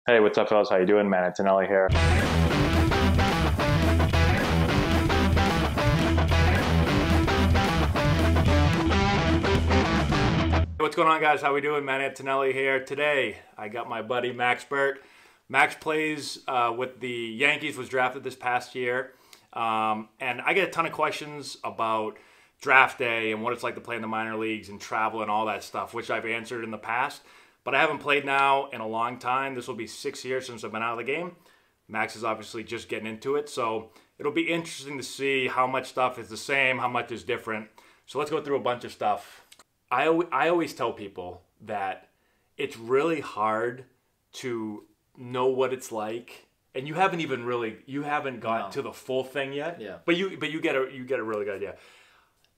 Hey, what's up, fellas? How you doing? Man, Antonelli here. What's going on, guys? How we doing? Man, Antonelli here. Today, I got my buddy Max Burt. Max plays with the Yankees, was drafted this past year. And I get a ton of questions about draft day and what it's like to play in the minor leagues and travel and all that stuff, which I've answered in the past. But I haven't played now in a long time. This will be 6 years since I've been out of the game. Max is obviously just getting into it. So it'll be interesting to see how much stuff is the same, how much is different. So let's go through a bunch of stuff. I always tell people that it's really hard to know what it's like. And you haven't got to the full thing yet. Yeah. But you get a really good idea.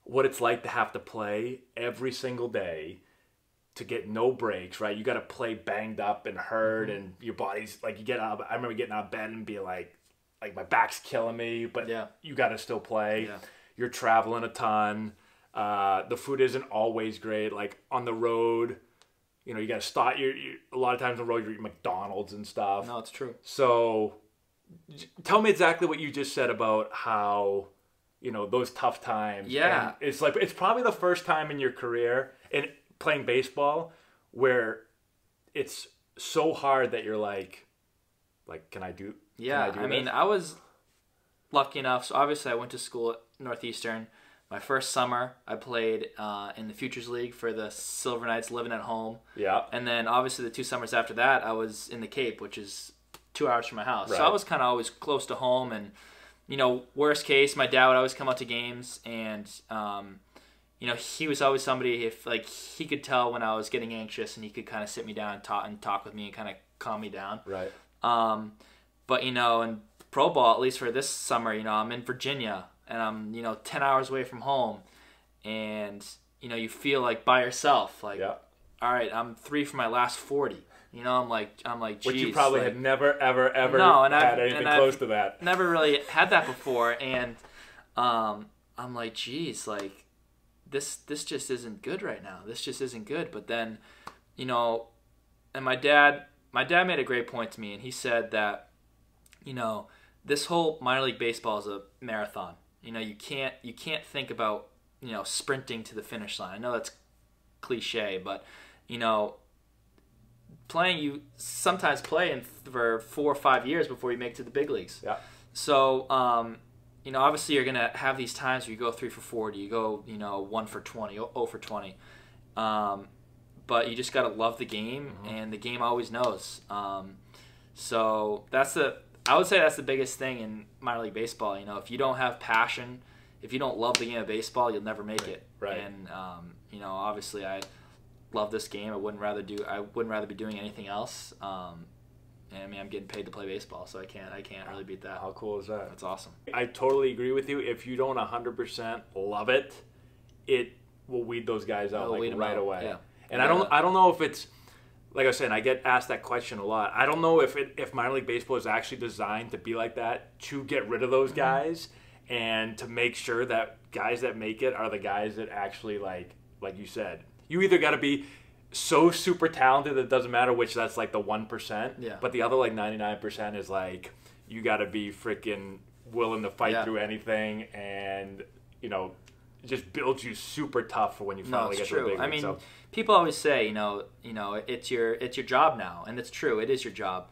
What it's like to have to play every single day, to get no breaks, right? You got to play banged up and hurt, and your body's like, you get out. I remember getting out of bed and be like my back's killing me, but you got to still play. Yeah. You're traveling a ton. The food isn't always great. Like on the road, you know, you got to stop. A lot of times on the road, you're eating McDonald's and stuff. No, it's true. So tell me exactly what you just said about how, you know, those tough times. Yeah. And it's probably the first time in your career in playing baseball where it's so hard that you're like, can I do? Yeah. I mean, I was lucky enough. So obviously I went to school at Northeastern. My first summer, I played in the Futures League for the Silver Knights, living at home. Yeah. And then obviously the 2 summers after that, I was in the Cape, which is 2 hours from my house. Right. So I was kind of always close to home. And, you know, worst case, my dad would always come out to games. And, you know, he was always somebody, if like he could tell when I was getting anxious, and he could kind of sit me down and talk with me and kind of calm me down. Right. But, you know, in pro ball, at least for this summer, you know, I'm in Virginia. And I'm, you know, 10 hours away from home, and, you know, you feel like by yourself, like, all right, I'm 3 for my last 40. You know, I'm like, geez. Which you probably had never, ever had anything close to that. Never really had that before, and I'm like, geez, like, this just isn't good right now. This just isn't good. But then, you know, and my dad made a great point to me, and he said that, you know, this whole minor league baseball is a marathon. You know, you can't think about, you know, sprinting to the finish line. I know that's cliche, but, you know, you sometimes play for 4 or 5 years before you make it to the big leagues. Yeah. So, you know, obviously you're going to have these times where you go 3 for 40, you go, you know, 1 for 20, 0 for 20. But you just got to love the game, and the game always knows. So I would say that's the biggest thing in minor league baseball. You know, if you don't have passion, if you don't love the game of baseball, you'll never make it. Right. And you know, obviously, I love this game. I wouldn't rather be doing anything else. And I mean, I'm getting paid to play baseball, so I can't really beat that. How cool is that? That's awesome. I totally agree with you. If you don't 100% love it, it will weed those guys out right away. Yeah. And I don't know if it's, like I was saying, I get asked that question a lot. I don't know if minor league baseball is actually designed to be like that, to get rid of those guys and to make sure that guys that make it are the guys that actually, like you said, you either got to be so super talented that it doesn't matter which, that's like the 1%, but the other like 99% is like you got to be freaking willing to fight through anything, and, you know, it just builds you super tough for when you finally get to the big league. I mean, people always say, you know, it's your job now, and it's true, it is your job.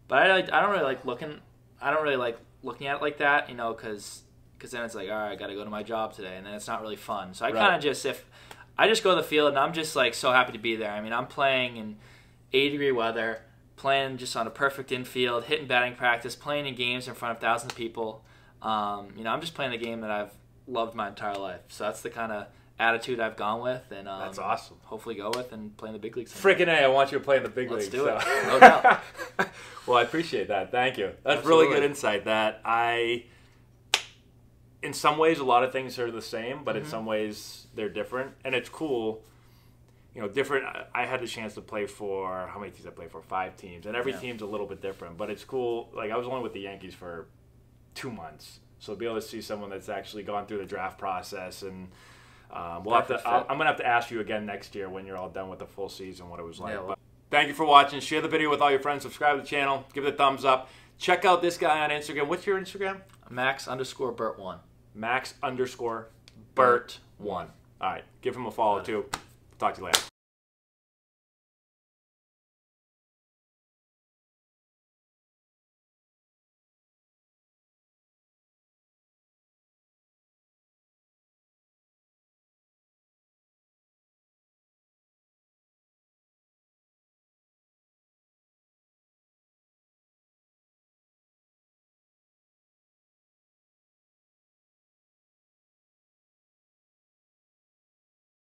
But I don't really like looking at it like that, you know, because then it's like, all right, I got to go to my job today, and then it's not really fun. So I kind of just, if I just go to the field, and I'm just like so happy to be there. I mean, I'm playing in 80-degree weather, playing just on a perfect infield, hitting batting practice, playing in games in front of thousands of people. You know, I'm just playing the game that I've loved my entire life. So that's the kind of attitude I've gone with, and that's awesome. Hopefully go with and play in the big leagues. Freaking A, I want you to play in the big leagues. Let's do it. No doubt. Well, I appreciate that. Thank you. That's Absolutely. Really good insight. That in some ways, a lot of things are the same, but in some ways they're different, and it's cool. You know, different. I had the chance to play for, how many teams I played for? 5 teams, and every team's a little bit different. But it's cool. Like, I was only with the Yankees for 2 months, so to be able to see someone that's actually gone through the draft process, and I'm gonna have to ask you again next year when you're all done with the full season what it was like. Yeah, well, Thank you for watching. Share the video with all your friends. Subscribe to the channel. Give it a thumbs up. Check out this guy on Instagram. What's your Instagram? Max_Burt1. Max_Burt1. All right. Give him a follow too. Talk to you later.